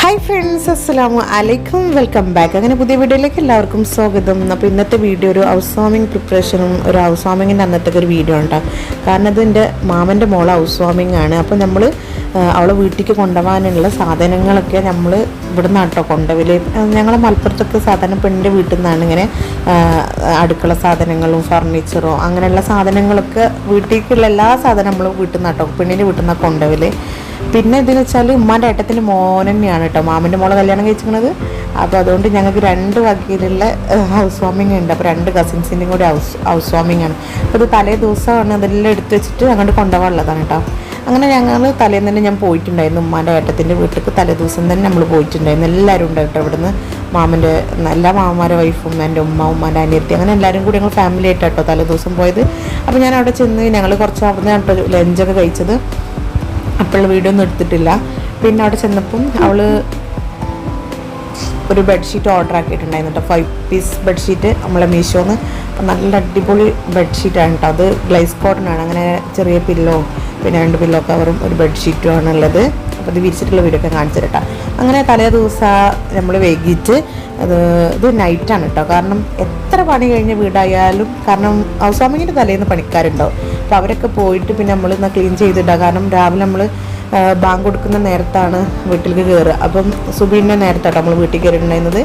Hi friends, അസ്സലാമു അലൈക്കും. Welcome back. അങ്ങനെ പുതിയ വീഡിയോയിലേക്ക് എല്ലാവർക്കും സ്വാഗതം. അപ്പോൾ ഇന്നത്തെ വീഡിയോ ഒരു ഹൗസ് വാമിങ് പ്രിപ്പറേഷനും ഒരു ഹൗസ് വാമിങ്ങിൻ്റെ അന്നത്തെ ഒരു വീഡിയോ ഉണ്ടാകും. കാരണം ഇത് എൻ്റെ മാമൻ്റെ മോളെ ഹൗസ് വാമിങ് ആണ്. അപ്പോൾ നമ്മൾ അവളെ വീട്ടിലേക്ക് കൊണ്ടുപോകാനുള്ള സാധനങ്ങളൊക്കെ നമ്മൾ ഇവിടെ നിന്നാട്ടോ കൊണ്ടുപോകൽ. ഞങ്ങളെ മലപ്പുറത്തൊക്കെ സാധാരണ പെണ്ണിൻ്റെ വീട്ടിൽ നിന്നാണ് ഇങ്ങനെ അടുക്കള സാധനങ്ങളും ഫർണിച്ചറോ അങ്ങനെയുള്ള സാധനങ്ങളൊക്കെ വീട്ടിലേക്കുള്ള എല്ലാ സാധനവും നമ്മൾ വീട്ടിൽ നിന്നാട്ടോ പെണ്ണിൻ്റെ വീട്ടിൽ നിന്നാണ് കൊണ്ടുപോകൽ. പിന്നെ ഇതെന്ന് വെച്ചാൽ ഉമ്മാൻ്റെ ഏട്ടത്തിൻ്റെ മോൻ തന്നെയാണ് കേട്ടോ മാമൻ്റെ മോളെ കല്യാണം കഴിച്ചിരിക്കുന്നത്. അപ്പോൾ അതുകൊണ്ട് ഞങ്ങൾക്ക് രണ്ട് വകയിലുള്ള ഹൗസ് വാമിങ് ഉണ്ട്. അപ്പോൾ രണ്ട് കസിൻസിൻ്റെയും കൂടി ഹൗസ് വാമിങ് ആണ്. അപ്പോൾ ഇത് തലേ ദിവസമാണ് അതെല്ലാം എടുത്ത് വെച്ചിട്ട് അങ്ങോട്ട് കൊണ്ടുപോകാനുള്ളതാണ് കേട്ടോ. അങ്ങനെ ഞങ്ങൾ തലേന്ന് തന്നെ ഞാൻ പോയിട്ടുണ്ടായിരുന്നു ഉമ്മാൻ്റെ ഏട്ടത്തിൻ്റെ വീട്ടിലേക്ക്. തലേ ദിവസം തന്നെ നമ്മൾ പോയിട്ടുണ്ടായിരുന്നു. എല്ലാവരും ഉണ്ട് കേട്ടോ ഇവിടുന്ന്. മാമൻ്റെ എല്ലാ മാമന്മാരുടെ വൈഫും എൻ്റെ ഉമ്മാൻ്റെ അനിയത്തി അങ്ങനെ എല്ലാവരും കൂടി ഞങ്ങൾ ഫാമിലി ആയിട്ട് കേട്ടോ തലേ ദിവസം പോയത്. അപ്പോൾ ഞാൻ അവിടെ ചെന്ന് ഞങ്ങൾ കുറച്ച് അവിടെ നിന്ന് കേട്ടോ ലഞ്ചൊക്കെ കഴിച്ചത്. അപ്പോൾ വീഡിയോ ഒന്നും എടുത്തിട്ടില്ല. പിന്നെ അവിടെ ചെന്നപ്പം അവൾ ഒരു ബെഡ്ഷീറ്റ് ഓർഡർ ആക്കിയിട്ടുണ്ടായിരുന്നു കേട്ടോ. 5 പീസ് ബെഡ്ഷീറ്റ് നമ്മളെ മീഷോന്ന്. അപ്പം നല്ല അടിപൊളി ബെഡ്ഷീറ്റാണ് കേട്ടോ. അത് ഗ്ലേസ് കോട്ടൺ ആണ്. അങ്ങനെ ചെറിയ പില്ലോ പിന്നെ 2 പില്ലോ കവറും ഒരു ബെഡ്ഷീറ്റും ആണുള്ളത്. അപ്പോൾ ഇത് വിരിച്ചിട്ടുള്ള വീഡിയോ ഒക്കെ കാണിച്ചു തരട്ടോ. അങ്ങനെ തലേ ദിവസം നമ്മൾ വൈകിട്ട് ഇത് നൈറ്റാണ് കേട്ടോ. കാരണം എത്ര പണി കഴിഞ്ഞ വീടായാലും കാരണം ഹൗസ് വാമിങ്ങിൻ്റെ തലേന്ന് പണിക്കാരുണ്ടാവും. അപ്പോൾ അവരൊക്കെ പോയിട്ട് പിന്നെ നമ്മൾ ഇന്ന് ക്ലീൻ ചെയ്തിടുക. കാരണം രാവിലെ നമ്മൾ ബാങ്ക് കൊടുക്കുന്ന നേരത്താണ് വീട്ടിലേക്ക് കയറുക. അപ്പം സുബീൻ്റെ നേരത്താണ് നമ്മൾ വീട്ടിൽ കയറിയിട്ടുണ്ടായിരുന്നത്.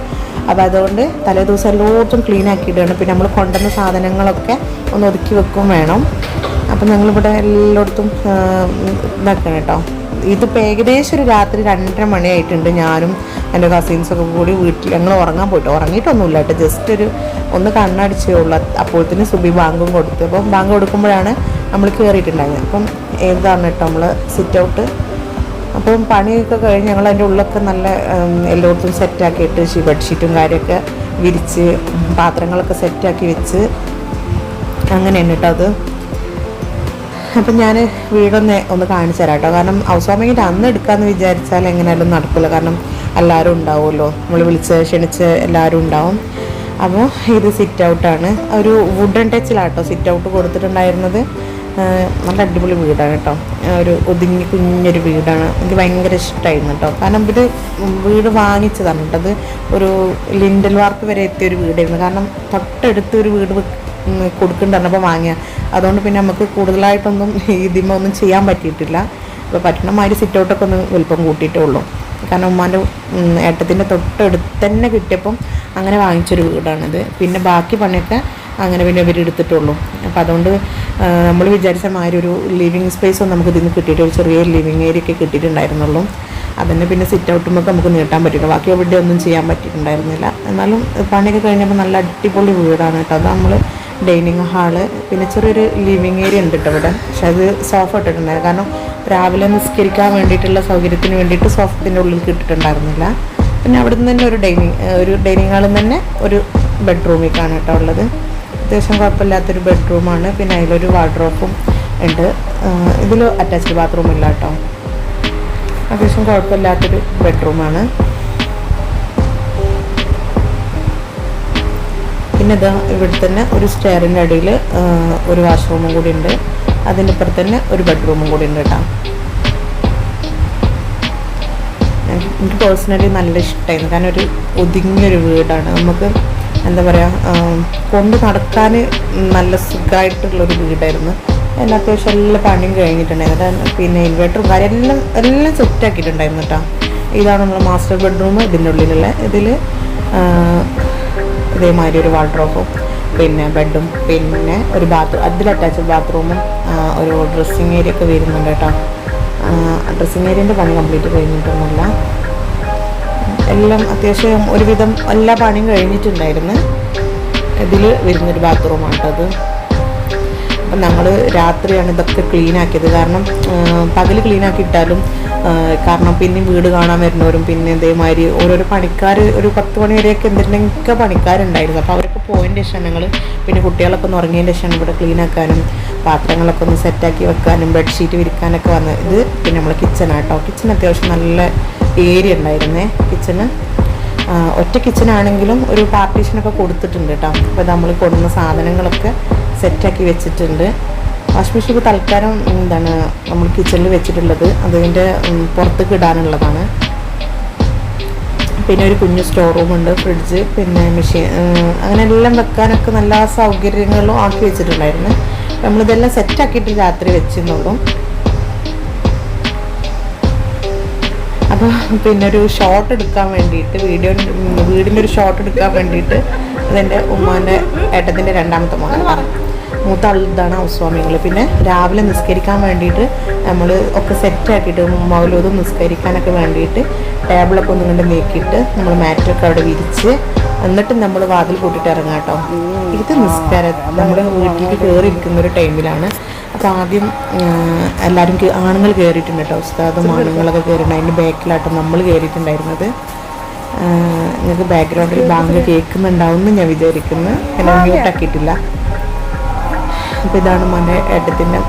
അപ്പോൾ അതുകൊണ്ട് തലേ ദിവസം എല്ലായിടത്തും ക്ലീൻ ആക്കിയിടുകയാണ്. പിന്നെ നമ്മൾ കൊണ്ടുവന്ന സാധനങ്ങളൊക്കെ ഒന്ന് ഒതുക്കി വെക്കും വേണം. അപ്പം ഞങ്ങളിവിടെ എല്ലായിടത്തും ഇതാക്കണം കേട്ടോ. ഇതിപ്പോൾ ഏകദേശം ഒരു രാത്രി 2:30 മണിയായിട്ടുണ്ട്. ഞാനും എൻ്റെ കസിൻസൊക്കെ കൂടി വീട്ടിൽ ഞങ്ങൾ ഉറങ്ങാൻ പോയിട്ട് ഉറങ്ങിയിട്ടൊന്നുമില്ല കേട്ടോ. ജസ്റ്റ് ഒന്ന് കണ്ണടിച്ചേ ഉള്ളൂ. അപ്പോഴത്തേന് സുബി ബാങ്കും കൊടുത്തു. അപ്പം ബാങ്ക് കൊടുക്കുമ്പോഴാണ് നമ്മൾ കയറിയിട്ടുണ്ടായിരുന്നത്. അപ്പം ഏതാണ് കേട്ടോ നമ്മൾ സിറ്റ് ഔട്ട്. അപ്പം പണിയൊക്കെ കഴിഞ്ഞ് ഞങ്ങൾ അതിൻ്റെ ഉള്ളൊക്കെ നല്ല എല്ലായിടത്തും സെറ്റാക്കിയിട്ട് ബെഡ്ഷീറ്റും കാര്യമൊക്കെ വിരിച്ച് പാത്രങ്ങളൊക്കെ സെറ്റാക്കി വെച്ച് അങ്ങനെയാണ് കേട്ടോ അത്. അപ്പം ഞാൻ വീടൊന്ന് കാണിച്ചു തരാം കേട്ടോ. കാരണം ഹൗസ് വാമിങ്ങിൻ്റെ അന്ന് എടുക്കാമെന്ന് വിചാരിച്ചാൽ എങ്ങനെയായാലും നടക്കില്ല. കാരണം എല്ലാവരും ഉണ്ടാവുമല്ലോ, നമ്മൾ ക്ഷണിച്ച് എല്ലാവരും ഉണ്ടാവും. അപ്പോൾ ഇത് സിറ്റ് ഔട്ടാണ്. ഒരു വുഡൻ ടച്ചിലാട്ടോ സിറ്റ് ഔട്ട് കൊടുത്തിട്ടുണ്ടായിരുന്നത്. നല്ല അടിപൊളി വീടാണ് കേട്ടോ. ഒരു ഒതുങ്ങി കുഞ്ഞൊരു വീടാണ്. എനിക്ക് ഭയങ്കര ഇഷ്ടമായിരുന്നു കേട്ടോ. കാരണം ഇത് വീട് വാങ്ങിച്ചതാണ് കേട്ടോ. അത് ഒരു ലിൻഡൽ വാർക്ക് വരെ എത്തിയൊരു വീടായിരുന്നു. കാരണം തൊട്ടടുത്ത് ഒരു വീട് കൊടുക്കുന്നുണ്ടായിരുന്നപ്പോൾ വാങ്ങിയ. അതുകൊണ്ട് പിന്നെ നമുക്ക് കൂടുതലായിട്ടൊന്നും ഒന്നും ചെയ്യാൻ പറ്റിയിട്ടില്ല. അപ്പോൾ പറ്റണമാതിരി സിറ്റ് ഔട്ടൊക്കെ ഒന്ന് വലുപ്പം കൂട്ടിയിട്ടേ ഉള്ളൂ. കാരണം ഉമ്മാൻ്റെ ഏട്ടത്തിൻ്റെ തൊട്ടടുത്ത് തന്നെ കിട്ടിയപ്പം അങ്ങനെ വാങ്ങിച്ചൊരു വീടാണിത്. പിന്നെ ബാക്കി പണിയൊക്കെ അങ്ങനെ പിന്നെ ഇവരെടുത്തിട്ടുള്ളൂ. അപ്പോൾ അതുകൊണ്ട് നമ്മൾ വിചാരിച്ച മാതിരി ഒരു ലിവിങ് സ്പേസൊന്നും നമുക്ക് ഇതിന് കിട്ടിയിട്ട് ഒരു ചെറിയ ലിവിങ് ഏരിയ ഒക്കെ കിട്ടിയിട്ടുണ്ടായിരുന്നുള്ളൂ. അതിന് പിന്നെ സിറ്റ് ഔട്ടുമ്പോൾ നമുക്ക് നീട്ടാൻ പറ്റില്ല. ബാക്കി എവിടെ ഒന്നും ചെയ്യാൻ പറ്റിയിട്ടുണ്ടായിരുന്നില്ല. എന്നാലും പണിയൊക്കെ കഴിഞ്ഞപ്പോൾ നല്ല അടിപൊളി വീടാണ് കേട്ടോ. അത് നമ്മൾ ഡൈനിങ് ഹാള് പിന്നെ ചെറിയൊരു ലിവിങ് ഏരിയ ഉണ്ട് കേട്ടോ ഇവിടെ. പക്ഷെ അത് സോഫ ഇട്ടിട്ടുണ്ടായിരുന്നു. കാരണം രാവിലെ നിസ്കരിക്കാൻ വേണ്ടിയിട്ടുള്ള സൗകര്യത്തിന് വേണ്ടിയിട്ട് സോഫത്തിൻ്റെ ഉള്ളിൽ ഇട്ടിട്ടുണ്ടായിരുന്നില്ല. പിന്നെ അവിടെ നിന്ന് തന്നെ ഒരു ഡൈനിങ് ഹാളിൽ തന്നെ ഒരു ബെഡ്റൂമിലേക്കാണ് കേട്ടോ ഉള്ളത്. അത്യാവശ്യം കുഴപ്പമില്ലാത്തൊരു ബെഡ്റൂമാണ്. പിന്നെ അതിലൊരു വാർഡ്രോബും ഉണ്ട്. ഇതിൽ അറ്റാച്ച്ഡ് ബാത്റൂം ഇല്ല കേട്ടോ. അത്യാവശ്യം കുഴപ്പമില്ലാത്തൊരു ബെഡ്റൂമാണ്. പിന്നെ ഇത് ഇവിടെ തന്നെ ഒരു സ്റ്റെയറിൻ്റെ അടിയിൽ ഒരു വാഷ്റൂമും കൂടി ഉണ്ട്. അതിൻ്റെ ഇപ്പുറത്ത് തന്നെ ഒരു ബെഡ്റൂമും കൂടി ഉണ്ട് കേട്ടോ. എനിക്ക് പേഴ്സണലി നല്ല ഇഷ്ടമായിരുന്നു. കാരണം ഒരു ഒതുങ്ങിയൊരു വീടാണ്. നമുക്ക് എന്താ പറയുക കൊണ്ട് നടക്കാൻ നല്ല സുഖമായിട്ടുള്ളൊരു വീടായിരുന്നു. എല്ലാം അത്യാവശ്യം എല്ലാ പണിയും കഴിഞ്ഞിട്ടുണ്ടായിരുന്നു. പിന്നെ ഇൻവെർട്ടറും കാര്യം എല്ലാം സെറ്റാക്കിയിട്ടുണ്ടായിരുന്നു കേട്ടോ. ഇതാണ് നമ്മളെ മാസ്റ്റർ ബെഡ്റൂം. ഇതിൻ്റെ ഉള്ളിലുള്ള ഇതിൽ ഇതേമാതിരി ഒരു വാർഡ്രോബും പിന്നെ ബെഡും പിന്നെ ഒരു അതിൽ അറ്റാച്ച്ഡ് ബാത്റൂമും ഒരു ഡ്രസ്സിങ് ഏരിയ ഒക്കെ വരുന്നുണ്ട് കേട്ടോ. ഡ്രസ്സിങ് ഏരിയൻ്റെ പണി കംപ്ലീറ്റ് കഴിഞ്ഞിട്ടൊന്നുമില്ല. എല്ലാം അത്യാവശ്യം ഒരുവിധം എല്ലാ പണിയും കഴിഞ്ഞിട്ടുണ്ടായിരുന്നു. ഇതിൽ വരുന്നൊരു ബാത്റൂമാണ് കേട്ടോ അത്. അപ്പം ഞങ്ങൾ രാത്രിയാണ് ഇതൊക്കെ ക്ലീൻ ആക്കിയത്. കാരണം പകൽ ക്ലീൻ ആക്കിയിട്ടാലും കാരണം പിന്നെ വീട് കാണാൻ വരുന്നവരും പിന്നെ ഇതേമാതിരി ഓരോരോ പണിക്കാർ ഒരു 10 മണി വരെയൊക്കെ എന്തെങ്കിലുമൊക്കെ പണിക്കാരുണ്ടായിരുന്നു. അപ്പോൾ അവരൊക്കെ പോയതിൻ്റെ ശേഷം ഞങ്ങൾ പിന്നെ കുട്ടികളൊക്കെ ഒന്ന് ഉറങ്ങിയതിൻ്റെ ശേഷം ഇവിടെ ക്ലീൻ ആക്കാനും പാത്രങ്ങളൊക്കെ ഒന്ന് സെറ്റാക്കി വെക്കാനും ബെഡ്ഷീറ്റ് വിരിക്കാനൊക്കെ വന്നത്. ഇത് പിന്നെ നമ്മൾ കിച്ചണാട്ടോ. കിച്ചൺ അത്യാവശ്യം നല്ല ഏരിയ ഉണ്ടായിരുന്നേ കിച്ചണ്. ഒറ്റ കിച്ചണാണെങ്കിലും ഒരു പാർട്ടീഷനൊക്കെ കൊടുത്തിട്ടുണ്ട് കേട്ടോ. അപ്പോൾ നമ്മൾ കൊടുക്കുന്ന സാധനങ്ങളൊക്കെ സെറ്റാക്കി വെച്ചിട്ടുണ്ട്. വാഷിംഗ് മെഷീൻ തൽക്കാലം നമ്മൾ കിച്ചണിൽ വെച്ചിട്ടുള്ളത് അതിൻ്റെ പുറത്തേക്ക് ഇടാനുള്ളതാണ്. പിന്നെ ഒരു കുഞ്ഞു സ്റ്റോർ റൂമുണ്ട്, ഫ്രിഡ്ജ്, പിന്നെ മെഷീൻ, അങ്ങനെ എല്ലാം വെക്കാനൊക്കെ നല്ല സൗകര്യങ്ങളും ആക്കി വെച്ചിട്ടുണ്ടായിരുന്നു. നമ്മളിതെല്ലാം സെറ്റാക്കിയിട്ട് രാത്രി വെച്ചിരുന്നുള്ളൂ. അപ്പോൾ പിന്നെ ഒരു ഷോട്ട് എടുക്കാൻ വേണ്ടിയിട്ട് വീടിൻ്റെ ഒരു ഷോട്ട് എടുക്കാൻ വേണ്ടിയിട്ട് അതെൻ്റെ ഉമ്മാൻ്റെ ഏട്ടത്തിൻ്റെ രണ്ടാമത്തെ മോനാണ്. മൂത്ത ആൾ ഇതാണ് ഹൗസ് വാമിങ്ങൾ. പിന്നെ രാവിലെ നിസ്കരിക്കാൻ വേണ്ടിയിട്ട് നമ്മൾ ഒക്കെ സെറ്റാക്കിയിട്ട് മൗലൂദും നിസ്കരിക്കാനൊക്കെ വേണ്ടിയിട്ട് ടേബിളൊക്കെ ഒന്നും കൊണ്ട് നീക്കിയിട്ട് നമ്മൾ മാറ്റൊക്കെ അവിടെ വിരിച്ച് എന്നിട്ട് നമ്മൾ വാതിൽ കൂട്ടിയിട്ട് ഇറങ്ങാം കേട്ടോ. ഇത് നിസ്കാരം നമ്മുടെ വീട്ടിലേക്ക് കയറിയിരിക്കുന്ന ഒരു ടൈമിലാണ്. അപ്പോൾ ആദ്യം എല്ലാവരും ആണുങ്ങൾ കയറിയിട്ടുണ്ട് കേട്ടോ. ഉസ്താദും ആണുങ്ങളൊക്കെ കയറിയിട്ടുണ്ട്. അതിൻ്റെ ബാക്കിലാട്ടോ നമ്മൾ കയറിയിട്ടുണ്ടായിരുന്നത്. നിങ്ങൾക്ക് ബാക്ക്ഗ്രൗണ്ടിൽ ബാങ്ക് കേൾക്കുന്നുണ്ടാവും എന്ന് ഞാൻ വിചാരിക്കുന്നു. എന്നെ മ്യൂട്ടാക്കിയിട്ടില്ല. അപ്പോൾ ഇതാണ് ഉമ്മാൻ്റെ ഏട്ടത്തിൻ്റെ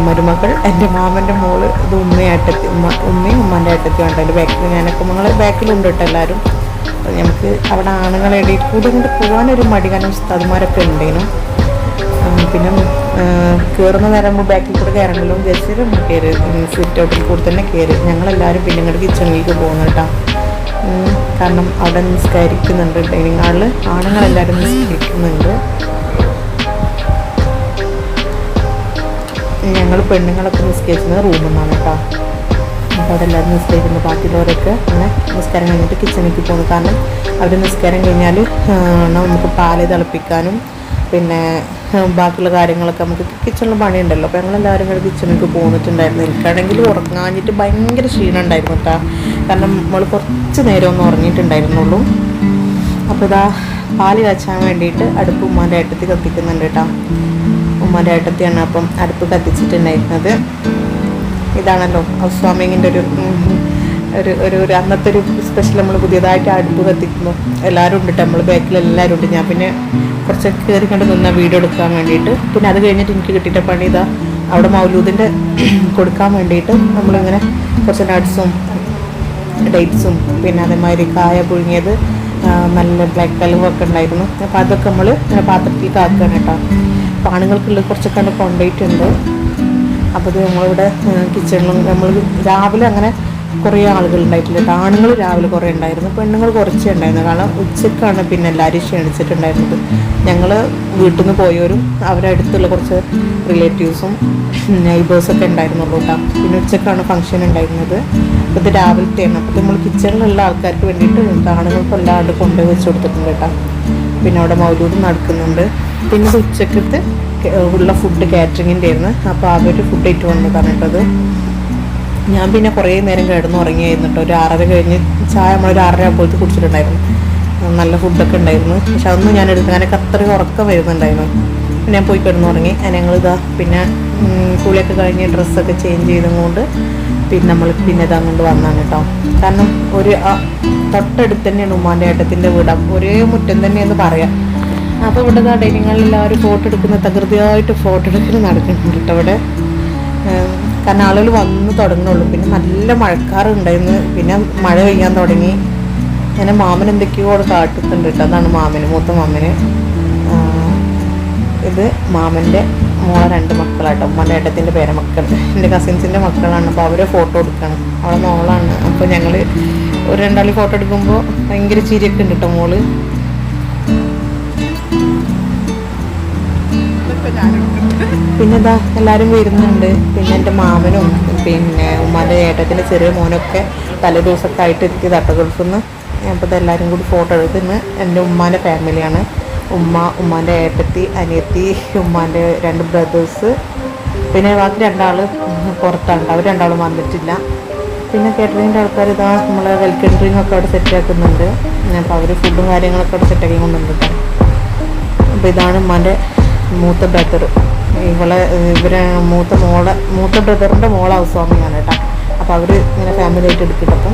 മരുമകൾ, എൻ്റെ മാമൻ്റെ മോള്. ഇത് ഉമ്മയും ഉമ്മാൻ്റെ ഏട്ടത്തി ഉണ്ട്. അതിൻ്റെ ബാക്കിൽ ഞാനൊക്കെ ഞങ്ങൾ ബാക്കിലുണ്ട് കേട്ടോ എല്ലാവരും. അപ്പോൾ നമുക്ക് അവിടെ ആണുങ്ങളെ ഇടയിൽ കൂടെ കൊണ്ട് പോകാനൊരു മടി, കാരണം ഉസ്താദുമാരൊക്കെ ഉണ്ടേനും. പിന്നെ കയറുന്ന നേരം ബാക്കിൽ കൂടെ കയറണമെങ്കിലും ജസ്റ്റ് കയറി സിറ്റ് ഔട്ടിൽ കൂടെ തന്നെ കയറി. ഞങ്ങളെല്ലാവരും പിന്നെ ഇങ്ങോട്ട് കിച്ചണിലേക്ക് പോകുന്നു കേട്ടോ. കാരണം അവിടെ നിസ്കരിക്കുന്നുണ്ട്. ഡൈനിങ് ഹാളിൽ ആണുങ്ങളെല്ലാവരും നിസ്കരിക്കുന്നുണ്ട്. ഞങ്ങൾ പെണ്ണുങ്ങളൊക്കെ നിസ്കരിക്കുന്നത് റൂമിൽ നിന്നാണ് കേട്ടോ. അപ്പോൾ അവിടെ എല്ലാവരും നിസ്കരിക്കുന്നു. ബാക്കിയുള്ളവരൊക്കെ അങ്ങനെ നിസ്കാരം കഴിഞ്ഞിട്ട് കിച്ചണിലേക്ക് പോകുന്നു. കാരണം അവർ നിസ്കാരം കഴിഞ്ഞാൽ നമുക്ക് പാല് തിളപ്പിക്കാനും പിന്നെ ബാക്കിയുള്ള കാര്യങ്ങളൊക്കെ നമുക്ക് കിച്ചണിൽ പണിയുണ്ടല്ലോ. അപ്പോൾ ഞങ്ങളെല്ലാവരും കൂടെ കിച്ചണിലേക്ക് പോന്നിട്ടുണ്ടായിരുന്നു. എനിക്കാണെങ്കിൽ ഉറങ്ങാഞ്ഞിട്ട് ഭയങ്കര ക്ഷീണം ഉണ്ടായിരുന്നു കേട്ടോ. കാരണം നമ്മൾ കുറച്ച് നേരം ഒന്ന് ഉറങ്ങിയിട്ടുണ്ടായിരുന്നുള്ളൂ. അപ്പോൾ ഇതാ പാല് കാച്ചാൻ വേണ്ടിയിട്ട് അടുപ്പ് ഉമ്മാൻ്റെ ഏട്ടത്തി കത്തിക്കുന്നുണ്ട് കേട്ടോ. ഉമ്മാൻ്റെ ഏട്ടത്തിയാണ് അപ്പം അടുപ്പ് കത്തിച്ചിട്ടുണ്ടായിരുന്നത്. ഇതാണല്ലോ ഹൗസ് വാമിങ്ങിൻ്റെ ഒരു അന്നത്തെ ഒരു സ്പെഷ്യൽ. നമ്മൾ പുതിയതായിട്ട് അടുപ്പ് കത്തിക്കുന്നു. എല്ലാവരും ഉണ്ട് കേട്ടോ. നമ്മൾ ബാക്കിൽ എല്ലാവരും ഉണ്ട്. ഞാൻ പിന്നെ കുറച്ച് കയറി കണ്ട് നിന്ന വീഡിയോ എടുക്കാൻ വേണ്ടിയിട്ട്. പിന്നെ അത് കഴിഞ്ഞിട്ട് എനിക്ക് കിട്ടിയിട്ട് പണി ഇതാ അവിടെ മൗലൂദിൻ്റെ കൊടുക്കാൻ വേണ്ടിയിട്ട് നമ്മളിങ്ങനെ കുറച്ച് നട്ട്സും ഡേറ്റ്സും പിന്നെ അതേമാതിരി കായ പുഴുങ്ങിയത്, നല്ല ബ്ലാക്ക് കലുവൊക്കെ ഉണ്ടായിരുന്നു. അപ്പോൾ അതൊക്കെ നമ്മൾ ഇങ്ങനെ പാത്രത്തിലേക്ക് ആക്കുകയാണ് കേട്ടോ. അപ്പോൾ ആണുങ്ങൾക്കുള്ള കുറച്ചൊക്കെ അവിടെ കൊണ്ടുപോയിട്ടുണ്ട്. അപ്പോൾ ഇത് നമ്മളിവിടെ കിച്ചണിലും നമ്മൾ രാവിലെ അങ്ങനെ കുറേ ആളുകൾ ഉണ്ടായിട്ടില്ല കേട്ടോ. ആണുങ്ങൾ രാവിലെ കുറേ ഉണ്ടായിരുന്നു, പെണ്ണുങ്ങൾ കുറച്ചേ ഉണ്ടായിരുന്നു. കാരണം ഉച്ചക്കാണ് പിന്നെ എല്ലാവരും ക്ഷണിച്ചിട്ടുണ്ടായിരുന്നത്. ഞങ്ങൾ വീട്ടിൽ നിന്ന് പോയവരും അവരടുത്തുള്ള കുറച്ച് റിലേറ്റീവ്സും നെയ്ബേഴ്സൊക്കെ ഉണ്ടായിരുന്നുള്ളൂ കേട്ടോ. പിന്നെ ഉച്ചക്കാണ് ഫംഗ്ഷൻ ഉണ്ടായിരുന്നത്. അപ്പോൾ ഇത് രാവിലത്തെയാണ്. അപ്പോൾ നമ്മൾ കിച്ചണിലുള്ള ആൾക്കാർക്ക് വേണ്ടിയിട്ട് ആണുങ്ങൾക്ക് എല്ലാണ്ട് കൊണ്ടുപോയി വെച്ച് കൊടുത്തിട്ടുണ്ട് കേട്ടോ. പിന്നെ അവിടെ മൗലൂദ് നടക്കുന്നുണ്ട്. പിന്നെ ഇത് ഉച്ചക്കത്തെ ഉള്ള ഫുഡ് കാറ്ററിങ്ങിൻ്റെ ആയിരുന്നു. അപ്പോൾ അവർ ഫുഡ് ആയിട്ട് വന്നതാണ് കേട്ടത്. ഞാൻ പിന്നെ കുറേ നേരം കിടന്നുറങ്ങിയായിരുന്നു കേട്ടോ. ഒരു 6:30 കഴിഞ്ഞ് ചായ നമ്മൾ ഒരു 6:30 ആകുമ്പോഴത്തെ കുടിച്ചിട്ടുണ്ടായിരുന്നു. നല്ല ഫുഡൊക്കെ ഉണ്ടായിരുന്നു. പക്ഷെ അതൊന്നും ഞാൻ എടുത്തു. ഞാനൊക്കെ അത്രയും ഉറക്കം വരുന്നുണ്ടായിരുന്നു. ഞാൻ പോയി കിടന്നുറങ്ങി. ഞങ്ങളിതാ പിന്നെ കുളിയൊക്കെ കഴിഞ്ഞ് ഡ്രസ്സൊക്കെ ചേഞ്ച് ചെയ്തുകൊണ്ട് പിന്നെ നമ്മൾ പിന്നെ ഇത് അങ്ങോട്ട് വന്നാണ് കേട്ടോ. കാരണം ഒരു തൊട്ടടുത്ത് തന്നെയാണ് ഉമ്മാൻ്റെ ഏട്ടത്തിൻ്റെ വീട്. ഒരേ മുറ്റം തന്നെയെന്ന് പറയാം. അപ്പോൾ ഇവിടെ ഡൈനിങ് ഹാളിൽ എല്ലാവരും ഫോട്ടോ എടുക്കുന്ന തകൃതിയായിട്ട് ഫോട്ടോ എടുക്കൽ നടക്കുന്നുണ്ട് കേട്ടോ ഇവിടെ. കാരണം ആളുകൾ വന്ന് തുടങ്ങുന്നുള്ളൂ. പിന്നെ നല്ല മഴക്കാറുണ്ടായിരുന്നു. പിന്നെ മഴ പെയ്യാൻ തുടങ്ങി. അങ്ങനെ മാമൻ എന്തൊക്കെയോ അവിടെ കാട്ടുന്നുണ്ട് കേട്ടോ. അതാണ് മാമന്, മൂത്ത മാമന്. ഇത് മാമൻ്റെ മോളെ 2 മക്കളാട്ടോ. ഉമ്മാൻ്റെ ഏട്ടത്തിൻ്റെ പേരമക്കൾ, എൻ്റെ കസിൻസിൻ്റെ മക്കളാണ്. അപ്പോൾ അവരെ ഫോട്ടോ എടുക്കണം. അവളെ മോളാണ്. അപ്പോൾ ഞങ്ങൾ ഒരു 2 ആൾ ഫോട്ടോ എടുക്കുമ്പോൾ ഭയങ്കര ചിരിയൊക്കെ ഉണ്ട് കേട്ടോ മോള്. പിന്നെ ഇതാ എല്ലാവരും വരുന്നുണ്ട്. പിന്നെ എൻ്റെ മാമനും പിന്നെ ഉമ്മാൻ്റെ ഏട്ടത്തിൻ്റെ ചെറിയ മോനൊക്കെ തലേ ദിവസമൊക്കെ ആയിട്ട് എത്തിയതാട്ടോ ഗൾഫിൽ നിന്ന്. അപ്പോൾ ഇതെല്ലാവരും കൂടി ഫോട്ടോ എടുക്കുന്ന എൻ്റെ ഉമ്മാൻ്റെ ഫാമിലിയാണ്. ഉമ്മാൻ്റെ ഏട്ടത്തി, അനിയത്തി, ഉമ്മാൻ്റെ 2 ബ്രദേഴ്സ്, പിന്നെ ബാക്കി 2 ആൾ പുറത്താണ്. അവർ 2 ആളും വന്നിട്ടില്ല. പിന്നെ കേറ്ററിങ്ങിൻ്റെ ആൾക്കാർ ഇതാ നമ്മളെ വെൽക്കം ഡ്രിങ്ക് ഒക്കെ അവിടെ സെറ്റാക്കുന്നുണ്ട്. അപ്പോൾ അവർ ഫുഡും കാര്യങ്ങളൊക്കെ അവിടെ സെറ്റാക്കി കൊണ്ടുണ്ട് കേട്ടോ. അപ്പോൾ ഇതാണ് ഉമ്മാൻ്റെ മൂത്ത ബ്രദർ. ഇവരെ മൂത്ത ബ്രദറിൻ്റെ മോളെ ഹൗസ് വാമിങ്ങാണ് കേട്ടോ. അപ്പോൾ അവർ ഇങ്ങനെ ഫാമിലി ആയിട്ട് എടുത്തിട്ട് അപ്പം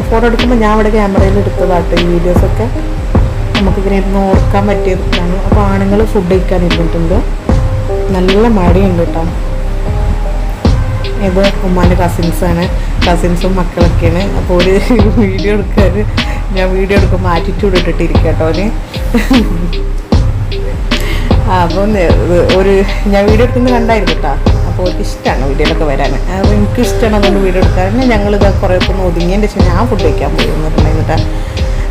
ഫോട്ടോ എടുക്കുമ്പോൾ ഞാൻ ഇവിടെ ക്യാമറയിൽ എടുത്തതാട്ടോ ഈ വീഡിയോസൊക്കെ. നമുക്കിങ്ങനെ ഇരുന്ന് ഓർക്കാൻ പറ്റിയതാണ്. അപ്പോൾ ആണുങ്ങൾ ഫുഡ് കഴിക്കാൻ ഇരുന്നിട്ടുണ്ട്. നല്ല മഴയുണ്ട് കേട്ടോ. ഇത് ഉമ്മാൻ്റെ കസിൻസാണ്, കസിൻസും മക്കളൊക്കെയാണ്. അപ്പോൾ ഒരു വീഡിയോ എടുക്കാൻ ഞാൻ വീഡിയോ എടുക്കുമ്പോൾ ആറ്റിറ്റ്യൂഡ് ഇട്ടിട്ടിരിക്കുക കേട്ടോ അവന്. അപ്പം ഞാൻ വീഡിയോ എടുക്കുന്നത് കണ്ടായിരുന്നു കേട്ടോ. അപ്പോൾ അവർക്ക് ഇഷ്ടമാണ് വീഡിയോയിലൊക്കെ വരാൻ. അപ്പോൾ എനിക്കും ഇഷ്ടമാണ് അതുകൊണ്ട് വീഡിയോ എടുക്കാൻ. ഞങ്ങളിത് കുറേ ഒക്കെ ഒന്ന് ഒതുങ്ങിയതിൻ്റെ ശേഷം ഞാൻ ഫുഡ് കഴിക്കാൻ പോയി എന്നിട്ടുണ്ടായിരുന്നിട്ട്.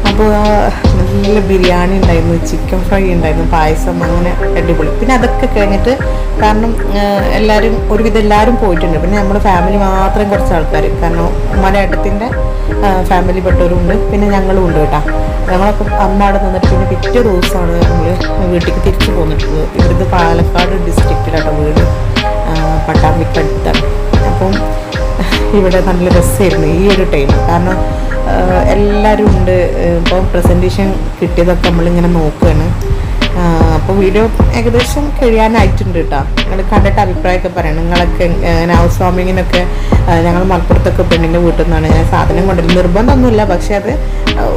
അപ്പോൾ നല്ല ബിരിയാണി ഉണ്ടായിരുന്നു, ചിക്കൻ ഫ്രൈ ഉണ്ടായിരുന്നു, പായസം, അങ്ങനെ അടിപൊളി. പിന്നെ അതൊക്കെ കഴിഞ്ഞിട്ട് കാരണം ഒരുവിധം എല്ലാവരും പോയിട്ടുണ്ട്. പിന്നെ നമ്മൾ ഫാമിലി മാത്രം കുറച്ച് ആൾക്കാർ, കാരണം മലയാട്ടത്തിൻ്റെ ഫാമിലി പെട്ടവരുണ്ട്, പിന്നെ ഞങ്ങളും ഉണ്ട് കേട്ടോ. ഞങ്ങളൊക്കെ അന്ന് അവിടെ നിന്നിട്ട് പിന്നെ പിറ്റേ ദിവസമാണ് നമ്മൾ വീട്ടിലേക്ക് തിരിച്ചു പോന്നിട്ടുള്ളത്. ഇവിടുത്തെ പാലക്കാട് ഡിസ്ട്രിക്റ്റിലാട്ടോ വീട്, പട്ടാമ്പിക്കടുത്താണ്. അപ്പം ഇവിടെ നല്ല രസമായിരുന്നു ഈ ഒരു ടൈം, കാരണം എല്ലാവരും ഉണ്ട്. ഇപ്പോൾ പ്രസൻറ്റേഷൻ കിട്ടിയതൊക്കെ നമ്മളിങ്ങനെ നോക്കുകയാണ്. അപ്പോൾ വീഡിയോ ഏകദേശം കഴിയാനായിട്ടുണ്ട് കേട്ടോ. നിങ്ങൾ കണ്ടിട്ട് അഭിപ്രായമൊക്കെ പറയണം. നിങ്ങളൊക്കെ ഹൗസ് വാമിങ്ങിനൊക്കെ ഞങ്ങൾ മലപ്പുറത്തൊക്കെ പെണ്ണിൻ്റെ വീട്ടിൽ നിന്നാണ് ഞാൻ സാധനം കൊണ്ടുവരുന്നത്. നിർബന്ധമൊന്നുമില്ല, പക്ഷേ അത്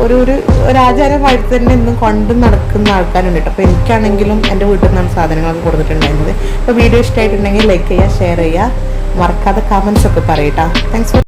ഒരു ആചാരമായിട്ട് തന്നെ ഇന്നും കൊണ്ട് നടക്കുന്ന ആൾക്കാരുണ്ട് കേട്ടോ. അപ്പോൾ എനിക്കാണെങ്കിലും എൻ്റെ വീട്ടിൽ നിന്നാണ് സാധനങ്ങളൊക്കെ കൊടുത്തിട്ടുണ്ടായിരുന്നത്. അപ്പോൾ വീഡിയോ ഇഷ്ടമായിട്ടുണ്ടെങ്കിൽ ലൈക്ക് ചെയ്യുക, ഷെയർ ചെയ്യുക, മറക്കാതെ കമൻസ് ഒക്കെ പറയട്ടോ. Thanks for